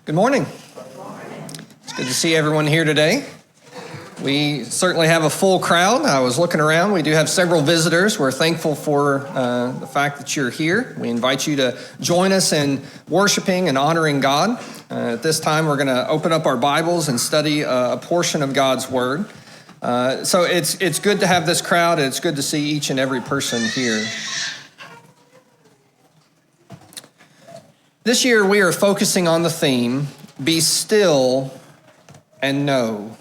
Good morning. It's good to see everyone here today. We certainly have a full crowd. I was looking around. We do have several visitors. We're thankful for the fact that you're here. We invite you to join us in worshiping and honoring God. At this time, we're going to open up our Bibles and study a portion of God's Word. So it's good to have this crowd. It's good to see each and every person here. This year, we are focusing on the theme, Be Still and Know.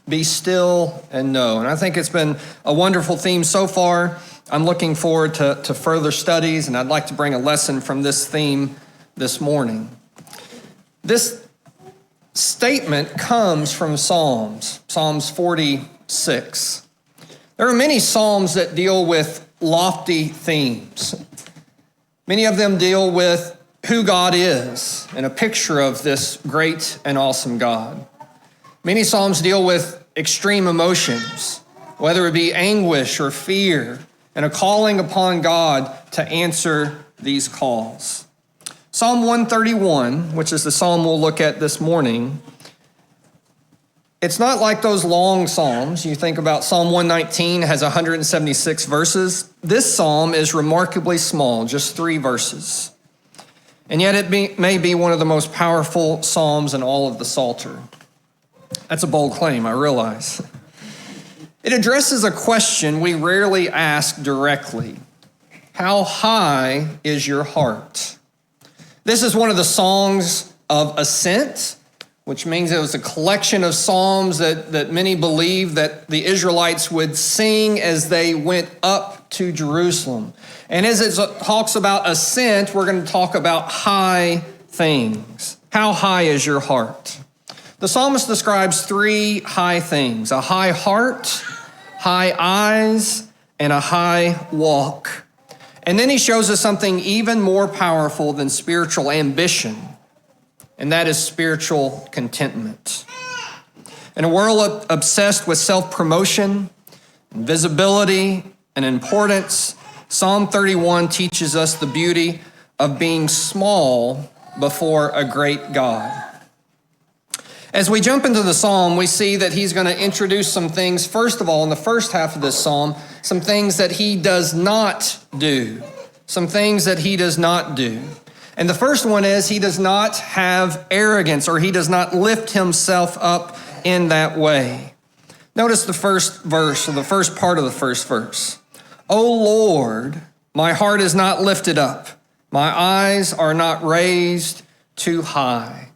Be still and know. And I think it's been a wonderful theme so far. I'm looking forward to further studies, and I'd like to bring a lesson from this theme this morning. This statement comes from Psalms 46. There are many Psalms that deal with lofty themes. Many of them deal with who God is and a picture of this great and awesome God. Many Psalms deal with extreme emotions, whether it be anguish or fear, and a calling upon God to answer these calls. Psalm 131, which is the psalm we'll look at this morning, it's not like those long psalms. You think about Psalm 119 has 176 verses. This psalm is remarkably small, just 3 verses. And yet it may be one of the most powerful psalms in all of the Psalter. That's a bold claim, I realize. It addresses a question we rarely ask directly. How high is your heart? This is one of the songs of ascent, which means it was a collection of psalms that many believe that the Israelites would sing as they went up to Jerusalem. And as it talks about ascent, we're going to talk about high things. How high is your heart? The psalmist describes 3 high things: a high heart, high eyes, and a high walk. And then he shows us something even more powerful than spiritual ambition, and that is spiritual contentment. In a world obsessed with self-promotion, and visibility, and importance, Psalm 31 teaches us the beauty of being small before a great God. As we jump into the psalm, we see that he's going to introduce some things, first of all, in the first half of this psalm, some things that he does not do. Some things that he does not do. And the first one is he does not have arrogance, or he does not lift himself up in that way. Notice the first verse, or the first part of the first verse. O Lord, my heart is not lifted up. My eyes are not raised too high.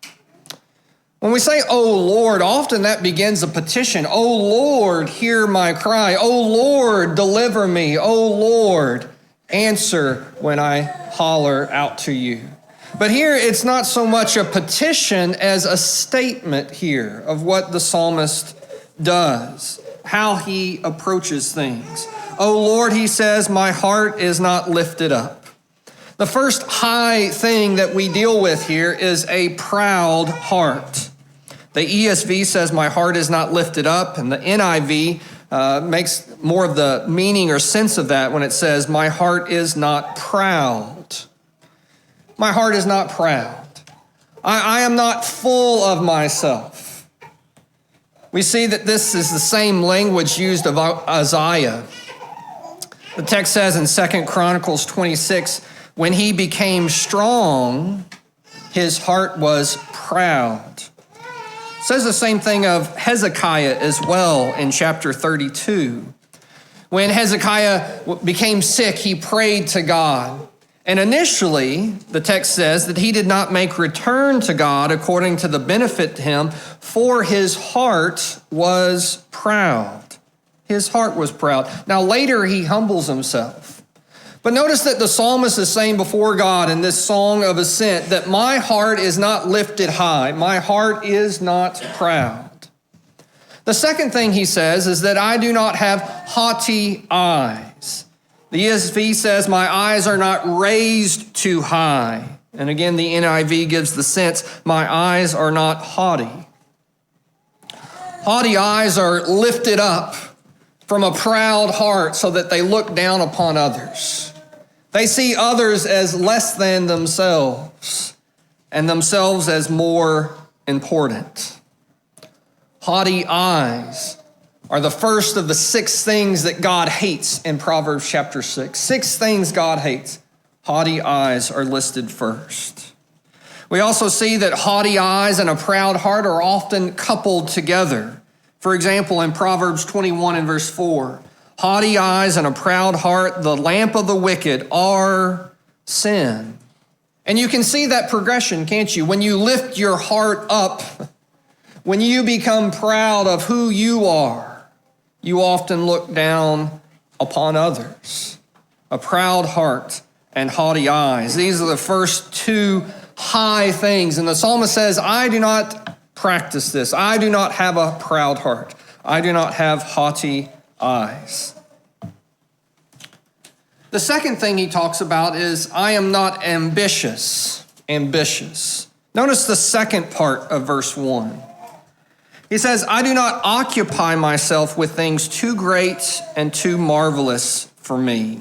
When we say, O Lord, often that begins a petition. O Lord, hear my cry. O Lord, deliver me. O Lord, answer when I holler out to you. But here it's not so much a petition as a statement here of what the psalmist does, how he approaches things. O Lord, he says, my heart is not lifted up. The first high thing that we deal with here is a proud heart. The ESV says, my heart is not lifted up, and the NIV makes more of the meaning or sense of that when it says, my heart is not proud. My heart is not proud. I am not full of myself. We see that this is the same language used of Isaiah. The text says in 2 Chronicles 26, when he became strong, his heart was proud. It says the same thing of Hezekiah as well in chapter 32. When Hezekiah became sick, he prayed to God. And initially, the text says that he did not make return to God according to the benefit to him, for his heart was proud. His heart was proud. Now later he humbles himself. But notice that the psalmist is saying before God in this song of ascent that my heart is not lifted high. My heart is not proud. The second thing he says is that I do not have haughty eyes. The ESV says my eyes are not raised too high. And again, the NIV gives the sense my eyes are not haughty. Haughty eyes are lifted up from a proud heart so that they look down upon others. They see others as less than themselves. and themselves as more important. Haughty eyes are the first of the 6 things that God hates in Proverbs chapter 6. 6 things God hates. Haughty eyes are listed first. We also see that haughty eyes and a proud heart are often coupled together. For example, in Proverbs 21 and verse 4, haughty eyes and a proud heart, the lamp of the wicked are sin. And you can see that progression, can't you? When you lift your heart up, when you become proud of who you are, you often look down upon others. A proud heart and haughty eyes. These are the first 2 high things. And the psalmist says, I do not practice this. I do not have a proud heart. I do not have haughty eyes. The second thing he talks about is, I am not ambitious. Ambitious. Notice the second part of verse 1. He says, I do not occupy myself with things too great and too marvelous for me.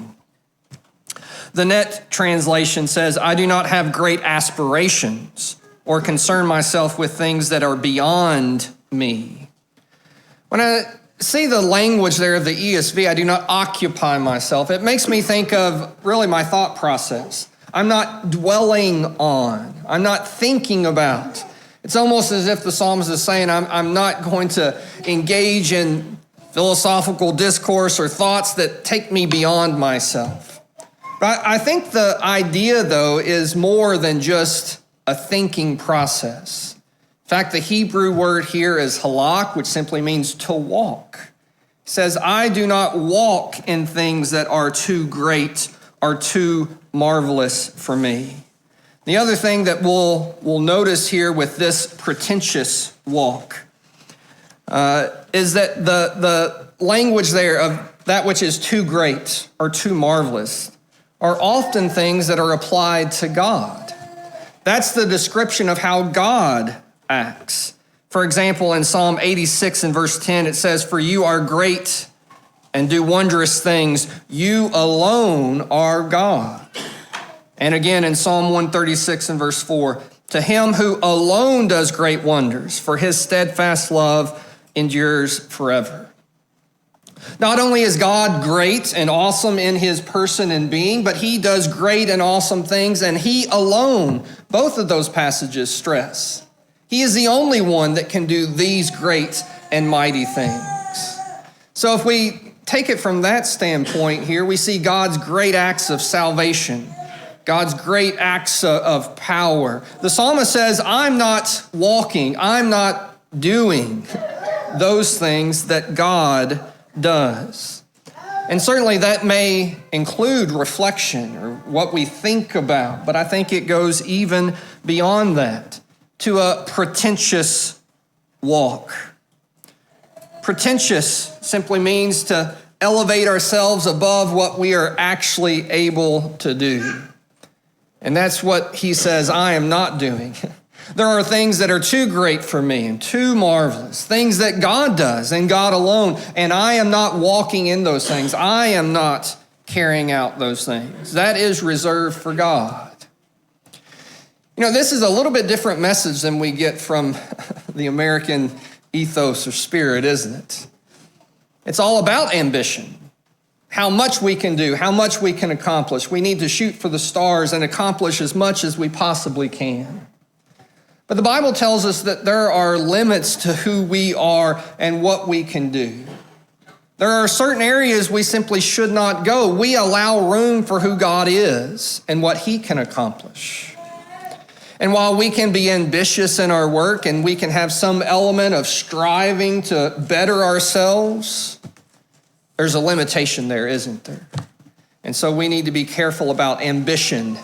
The Net translation says, I do not have great aspirations or concern myself with things that are beyond me. When I see the language there of the ESV, I do not occupy myself, it makes me think of really my thought process. I'm not dwelling on, I'm not thinking about. It's almost as if the psalmist is saying, I'm not going to engage in philosophical discourse or thoughts that take me beyond myself. But I think the idea, though, is more than just a thinking process. In fact, the Hebrew word here is halak, which simply means to walk. It says, I do not walk in things that are too great or too marvelous for me. The other thing that we'll notice here with this pretentious walk is that the language there of that which is too great or too marvelous are often things that are applied to God. That's the description of how God acts. For example, in Psalm 86 and verse 10, it says, for you are great and do wondrous things. You alone are God. And again, in Psalm 136 and verse 4, to him who alone does great wonders, for his steadfast love endures forever. Not only is God great and awesome in his person and being, but he does great and awesome things, and he alone, both of those passages stress. He is the only one that can do these great and mighty things. So if we take it from that standpoint here, we see God's great acts of salvation, God's great acts of power. The psalmist says, I'm not walking, I'm not doing those things that God does. And certainly that may include reflection or what we think about, but I think it goes even beyond that to a pretentious walk. Pretentious simply means to elevate ourselves above what we are actually able to do. And that's what he says, I am not doing. There are things that are too great for me and too marvelous, things that God does and God alone, and I am not walking in those things. I am not carrying out those things. That is reserved for God. You know, this is a little bit different message than we get from the American ethos or spirit, isn't it? It's all about ambition. How much we can do, how much we can accomplish. We need to shoot for the stars and accomplish as much as we possibly can. But the Bible tells us that there are limits to who we are and what we can do. There are certain areas we simply should not go. We allow room for who God is and what he can accomplish. And while we can be ambitious in our work and we can have some element of striving to better ourselves, there's a limitation there, isn't there? And so we need to be careful about ambition,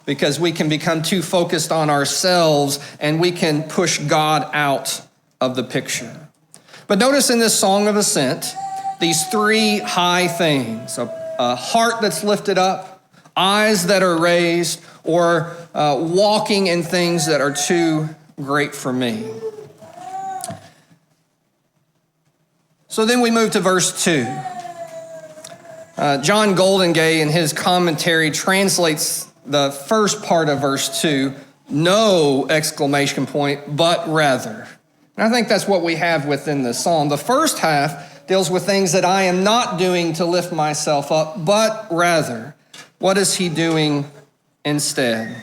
because we can become too focused on ourselves and we can push God out of the picture. But notice in this song of ascent, these 3 high things: a heart that's lifted up, eyes that are raised, or walking in things that are too great for me. So then we move to verse 2. John Goldingay in his commentary translates the first part of verse 2 no exclamation point, but rather. And I think that's what we have within the psalm. The first half deals with things that I am not doing to lift myself up, but rather. What is he doing instead?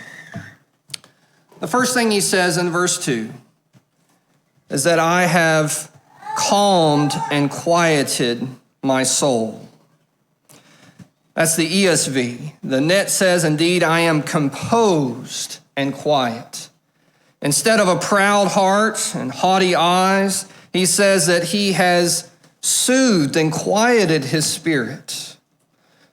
The first thing he says in verse 2 is that I have calmed and quieted my soul. That's the ESV. The Net says, indeed, I am composed and quiet. Instead of a proud heart and haughty eyes, he says that he has soothed and quieted his spirit.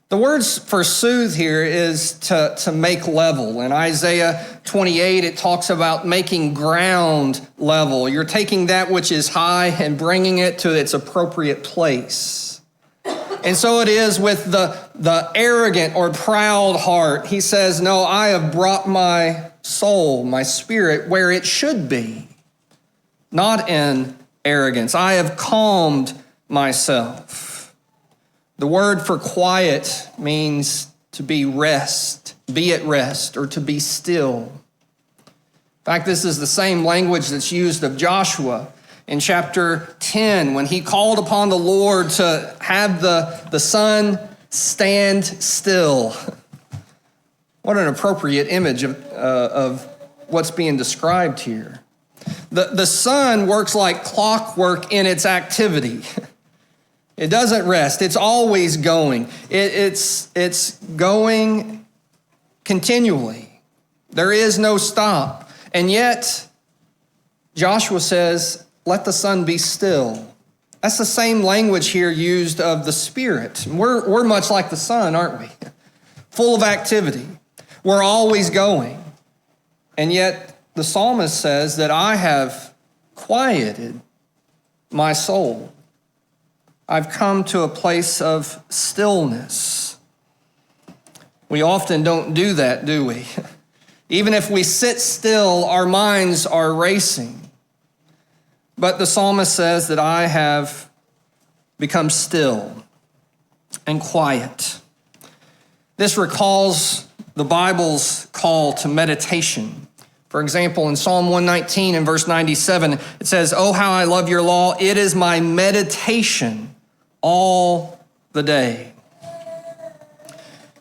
The words for soothe here is to make level. In Isaiah 28, it talks about making ground level. You're taking that which is high and bringing it to its appropriate place. And so it is with the arrogant or proud heart. He says, no, I have brought my soul, my spirit, where it should be, not in arrogance. I have calmed myself. The word for quiet means to be at rest, or to be still. In fact, this is the same language that's used of Joshua in chapter 10, when he called upon the Lord to have the sun stand still. What an appropriate image of what's being described here. The sun works like clockwork in its activity. It doesn't rest. It's always going. It's going continually. There is no stop. And yet, Joshua says, let the sun be still. That's the same language here used of the Spirit. We're much like the sun, aren't we? Full of activity. We're always going. And yet, the psalmist says that I have quieted my soul. I've come to a place of stillness. We often don't do that, do we? Even if we sit still, our minds are racing. But the psalmist says that I have become still and quiet. This recalls the Bible's call to meditation. For example, in Psalm 119 and verse 97, it says, "Oh, how I love your law. It is my meditation all the day."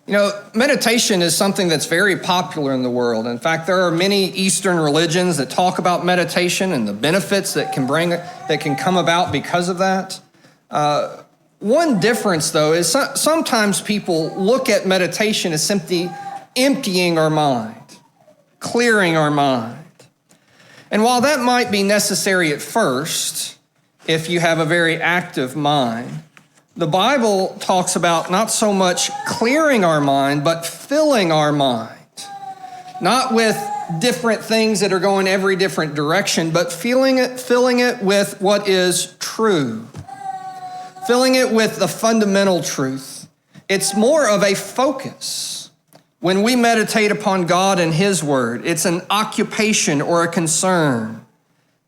You know, meditation is something that's very popular in the world. In fact, there are many Eastern religions that talk about meditation and the benefits that can come about because of that. One difference, though, is sometimes people look at meditation as simply emptying our mind, clearing our mind. And while that might be necessary at first, if you have a very active mind, the Bible talks about not so much clearing our mind, but filling our mind. Not with different things that are going every different direction, but filling it with what is true. Filling it with the fundamental truth. It's more of a focus. When we meditate upon God and His Word, it's an occupation or a concern.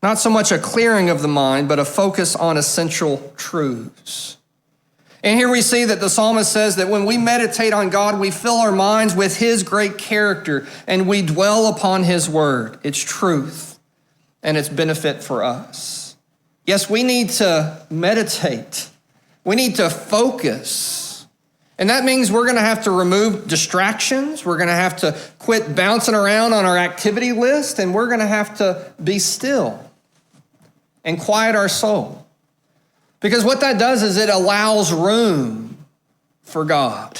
Not so much a clearing of the mind, but a focus on essential truths. And here we see that the psalmist says that when we meditate on God, we fill our minds with His great character and we dwell upon His Word, its truth, and its benefit for us. Yes, we need to meditate. We need to focus. And that means we're going to have to remove distractions. We're going to have to quit bouncing around on our activity list, and we're going to have to be still and quiet our soul. Because what that does is it allows room for God.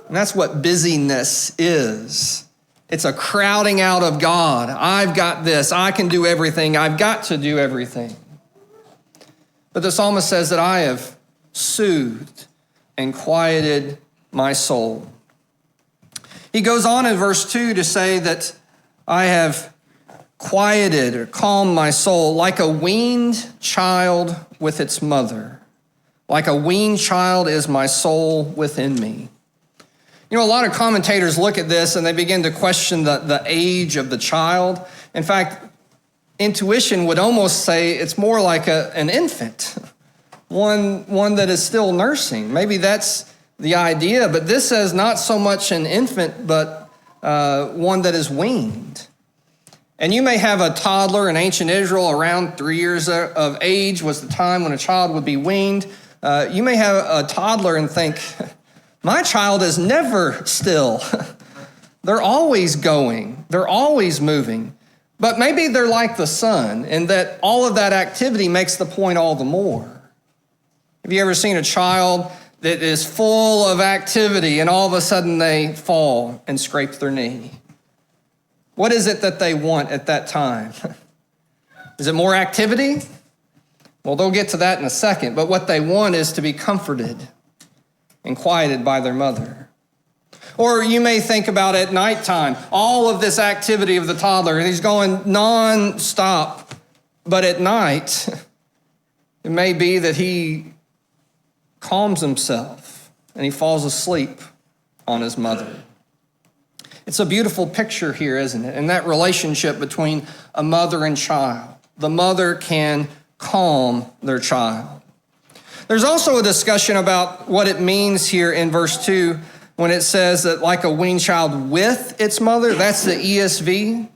And that's what busyness is. It's a crowding out of God. I've got this. I can do everything. I've got to do everything. But the psalmist says that I have soothed and quieted my soul. He goes on in verse 2 to say that I have quieted or calmed my soul like a weaned child with its mother. Like a weaned child is my soul within me. You know, a lot of commentators look at this and they begin to question the age of the child. In fact, intuition would almost say it's more like an infant, one that is still nursing. Maybe that's the idea, but this says not so much an infant, but one that is weaned. And you may have a toddler in ancient Israel around 3 years of age was the time when a child would be weaned. You may have a toddler and think, my child is never still. They're always going. They're always moving. But maybe they're like the sun in that all of that activity makes the point all the more. Have you ever seen a child that is full of activity and all of a sudden they fall and scrape their knee? What is it that they want at that time? Is it more activity? Well, they'll get to that in a second, but what they want is to be comforted and quieted by their mother. Or you may think about at nighttime, all of this activity of the toddler, and he's going non-stop, but at night, it may be that he calms himself and he falls asleep on his mother. It's a beautiful picture here, isn't it? And that relationship between a mother and child. The mother can calm their child. There's also a discussion about what it means here in verse 2 when it says that like a weaned child with its mother. That's the ESV.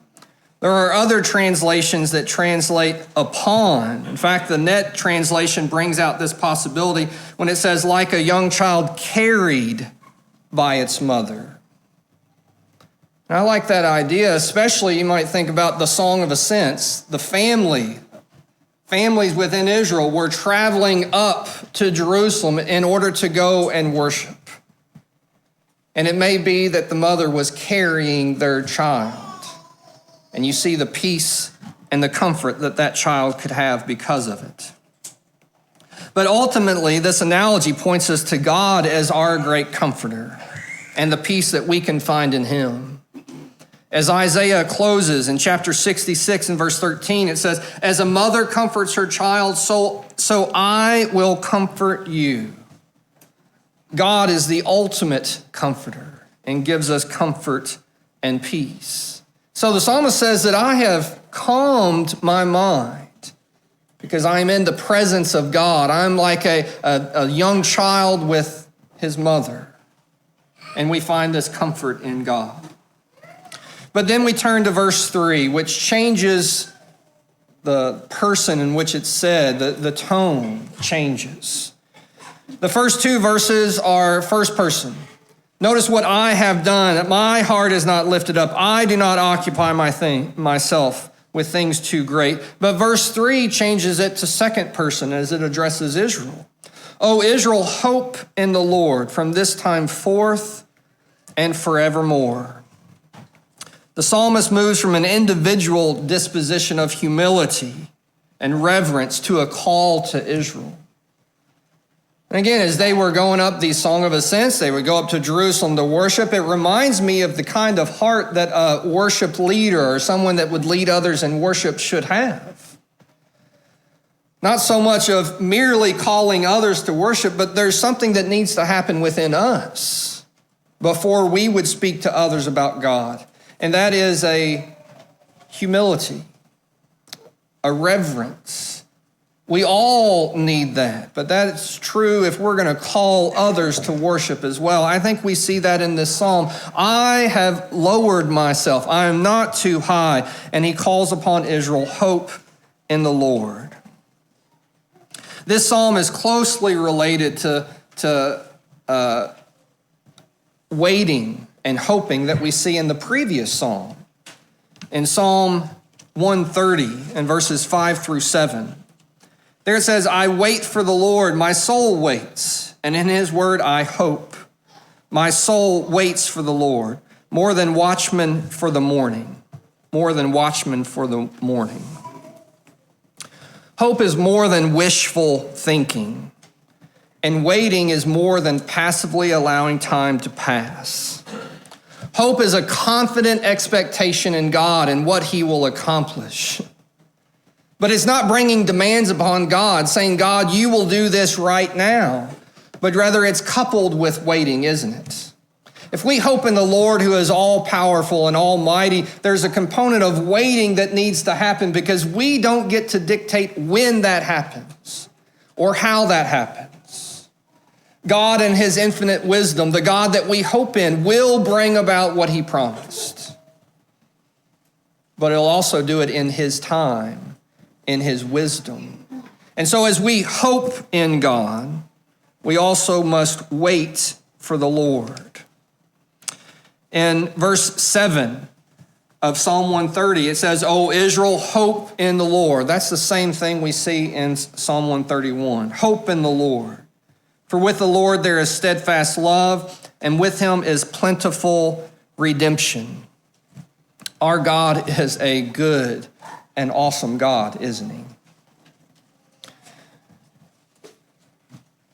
There are other translations that translate upon. In fact, the Net translation brings out this possibility when it says like a young child carried by its mother. And I like that idea, especially you might think about the Song of Ascents. The families within Israel were traveling up to Jerusalem in order to go and worship. And it may be that the mother was carrying their child. And you see the peace and the comfort that that child could have because of it. But ultimately, this analogy points us to God as our great comforter and the peace that we can find in him. As Isaiah closes in chapter 66 and verse 13, it says, as a mother comforts her child, so I will comfort you. God is the ultimate comforter and gives us comfort and peace. So the psalmist says that I have calmed my mind because I am in the presence of God. I'm like a young child with his mother. And we find this comfort in God. But then we turn to verse 3, which changes the person in which it's said. The tone changes. The first two verses are first person. Notice what I have done. My heart is not lifted up. I do not occupy myself with things too great. But verse 3 changes it to second person as it addresses Israel. O Israel, hope in the Lord from this time forth and forevermore. The psalmist moves from an individual disposition of humility and reverence to a call to Israel. And again, as they were going up the Song of Ascents, they would go up to Jerusalem to worship. It reminds me of the kind of heart that a worship leader or someone that would lead others in worship should have. Not so much of merely calling others to worship, but there's something that needs to happen within us before we would speak to others about God. And that is a humility, a reverence. We all need that, but that's true if we're going to call others to worship as well. I think we see that in this psalm. I have lowered myself. I am not too high. And he calls upon Israel, hope in the Lord. This psalm is closely related to waiting and hoping that we see in the previous psalm. In Psalm 130 and verses 5 through 7. There it says, I wait for the Lord, my soul waits, and in his word I hope. My soul waits for the Lord, more than watchmen for the morning. More than watchmen for the morning. Hope is more than wishful thinking, and waiting is more than passively allowing time to pass. Hope is a confident expectation in God and what he will accomplish. But it's not bringing demands upon God, saying, God, you will do this right now. But rather it's coupled with waiting, isn't it? If we hope in the Lord who is all-powerful and almighty, there's a component of waiting that needs to happen because we don't get to dictate when that happens or how that happens. God in his infinite wisdom, the God that we hope in, will bring about what he promised. But he'll also do it in his time, in his wisdom. And so as we hope in God, we also must wait for the Lord. In verse 7 of Psalm 130, it says, "O Israel, hope in the Lord." That's the same thing we see in Psalm 131. Hope in the Lord. For with the Lord there is steadfast love, and with him is plentiful redemption. Our God is a good and awesome God, isn't he?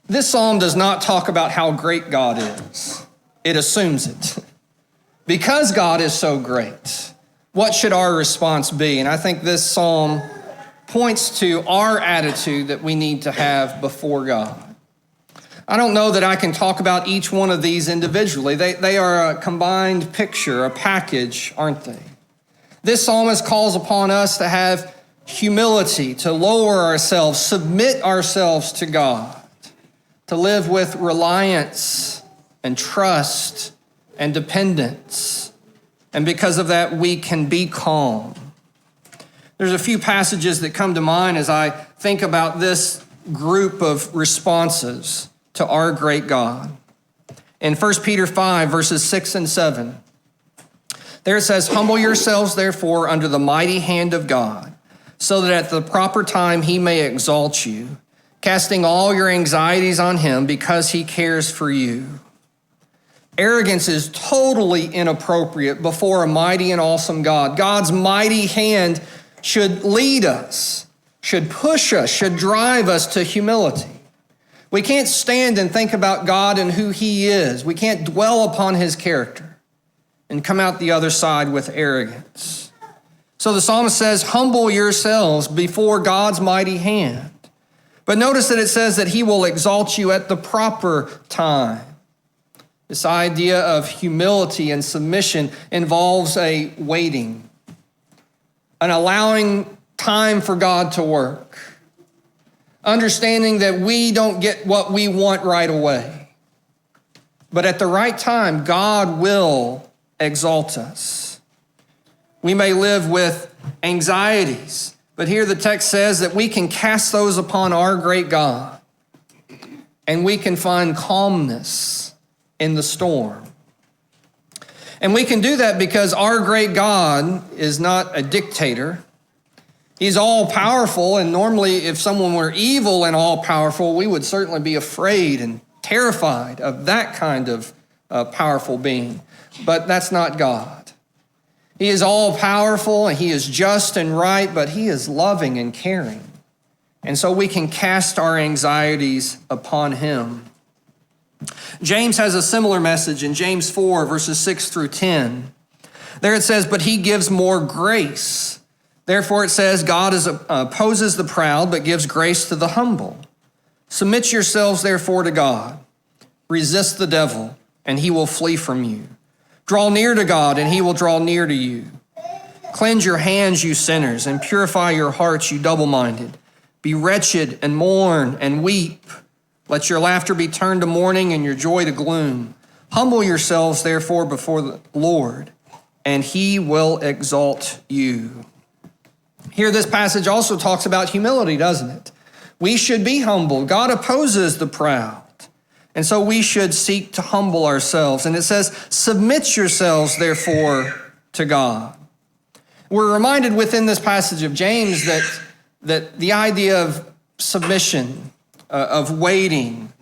This psalm does not talk about how great God is. It assumes it. Because God is so great, what should our response be? And I think this psalm points to our attitude that we need to have before God. I don't know that I can talk about each one of these individually. They are a combined picture, a package, aren't they? This psalmist calls upon us to have humility, to lower ourselves, submit ourselves to God, to live with reliance and trust and dependence. And because of that, we can be calm. There's a few passages that come to mind as I think about this group of responses to our great God. In 1 Peter 5, verses 6 and 7, there it says, "Humble yourselves, therefore, under the mighty hand of God, so that at the proper time he may exalt you, casting all your anxieties on him because he cares for you." Arrogance is totally inappropriate before a mighty and awesome God. God's mighty hand should lead us, should push us, should drive us to humility. We can't stand and think about God and who he is. We can't dwell upon his character and come out the other side with arrogance. So the psalmist says, humble yourselves before God's mighty hand. But notice that it says that he will exalt you at the proper time. This idea of humility and submission involves a waiting, an allowing time for God to work, understanding that we don't get what we want right away. But at the right time, God will exalt us. We may live with anxieties, but here the text says that we can cast those upon our great God, and we can find calmness in the storm. And we can do that because our great God is not a dictator. He's all powerful, and normally if someone were evil and all powerful, we would certainly be afraid and terrified of that kind of powerful being. But that's not God. He is all powerful, and he is just and right, but he is loving and caring. And so we can cast our anxieties upon him. James has a similar message in James 4, verses 6 through 10. There it says, but he gives more grace. Therefore it says, God opposes the proud, but gives grace to the humble. Submit yourselves therefore to God. Resist the devil, and he will flee from you. Draw near to God, and he will draw near to you. Cleanse your hands, you sinners, and purify your hearts, you double-minded. Be wretched and mourn and weep. Let your laughter be turned to mourning and your joy to gloom. Humble yourselves, therefore, before the Lord, and he will exalt you. Here, this passage also talks about humility, doesn't it? We should be humble. God opposes the proud. And so we should seek to humble ourselves. And it says, submit yourselves, therefore, to God. We're reminded within this passage of James that the idea of submission, of waiting,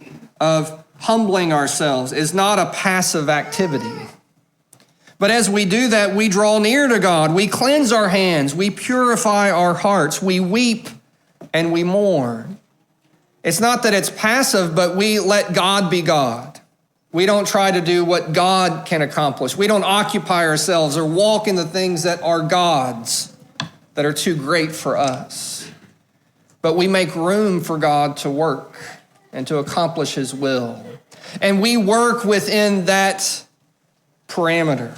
of humbling ourselves is not a passive activity. But as we do that, we draw near to God. We cleanse our hands. We purify our hearts. We weep and we mourn. It's not that it's passive, but we let God be God. We don't try to do what God can accomplish. We don't occupy ourselves or walk in the things that are God's, that are too great for us. But we make room for God to work and to accomplish his will. And we work within that parameter,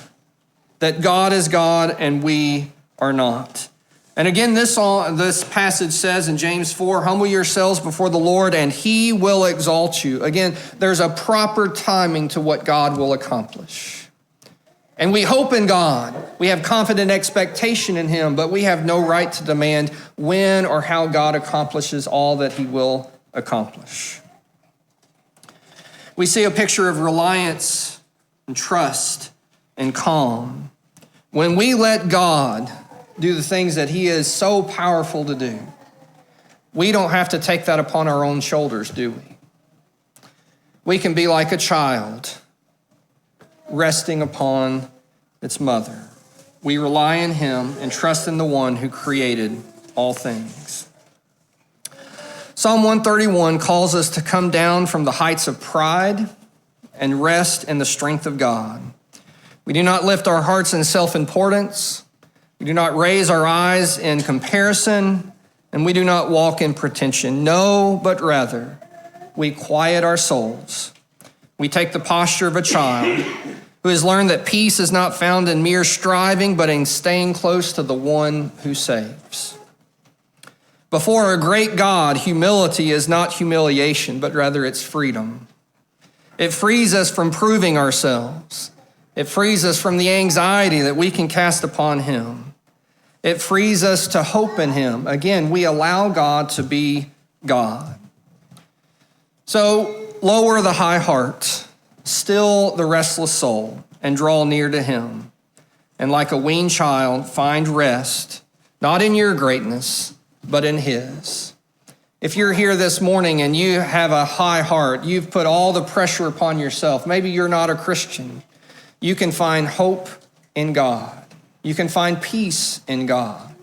that God is God and we are not. And again, this passage says in James 4, humble yourselves before the Lord and he will exalt you. Again, there's a proper timing to what God will accomplish. And we hope in God. We have confident expectation in him, but we have no right to demand when or how God accomplishes all that he will accomplish. We see a picture of reliance and trust and calm. When we let God do the things that he is so powerful to do, we don't have to take that upon our own shoulders, do we? We can be like a child resting upon its mother. We rely on him and trust in the one who created all things. Psalm 131 calls us to come down from the heights of pride and rest in the strength of God. We do not lift our hearts in self-importance. We do not raise our eyes in comparison, and we do not walk in pretension. No, but rather, we quiet our souls. We take the posture of a child who has learned that peace is not found in mere striving, but in staying close to the one who saves. Before a great God, humility is not humiliation, but rather it's freedom. It frees us from proving ourselves. It frees us from the anxiety that we can cast upon him. It frees us to hope in him. Again, we allow God to be God. So lower the high heart, still the restless soul, and draw near to him. And like a weaned child, find rest, not in your greatness, but in his. If you're here this morning and you have a high heart, you've put all the pressure upon yourself, maybe you're not a Christian, you can find hope in God. You can find peace in God.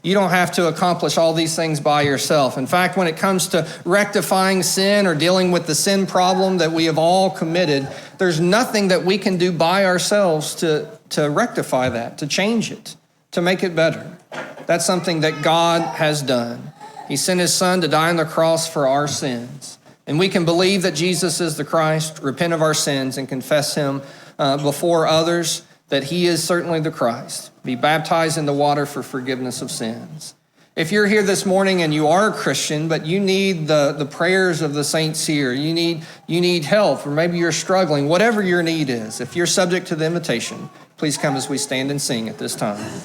You don't have to accomplish all these things by yourself. In fact, when it comes to rectifying sin or dealing with the sin problem that we have all committed, there's nothing that we can do by ourselves to rectify that, to change it, to make it better. That's something that God has done. He sent his son to die on the cross for our sins. And we can believe that Jesus is the Christ, repent of our sins, and confess him before others that he is certainly the Christ. Be baptized in the water for forgiveness of sins. If you're here this morning and you are a Christian, but you need the prayers of the saints here, you need help, or maybe you're struggling, whatever your need is, if you're subject to the invitation, please come as we stand and sing at this time.